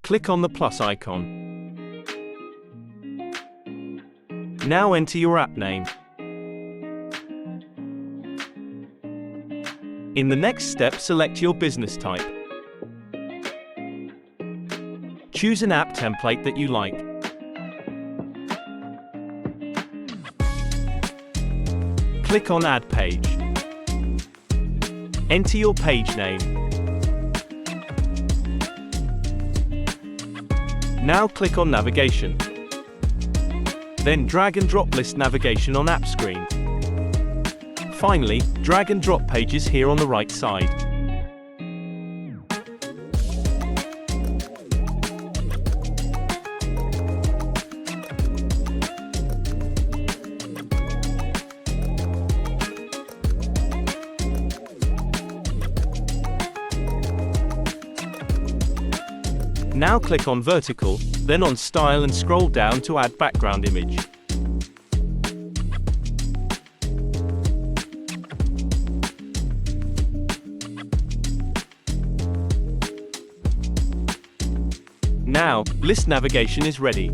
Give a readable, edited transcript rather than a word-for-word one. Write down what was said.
Click on the plus icon. Now enter your app name. In the next step, select your business type. Choose an app template that you like. Click on Add Page. Enter your page name. Now click on Navigation. Then drag and drop list navigation on app screen. Finally, drag and drop pages here on the right side. Now click on Vertical, then on Style and scroll down to add background image. Now, list navigation is ready.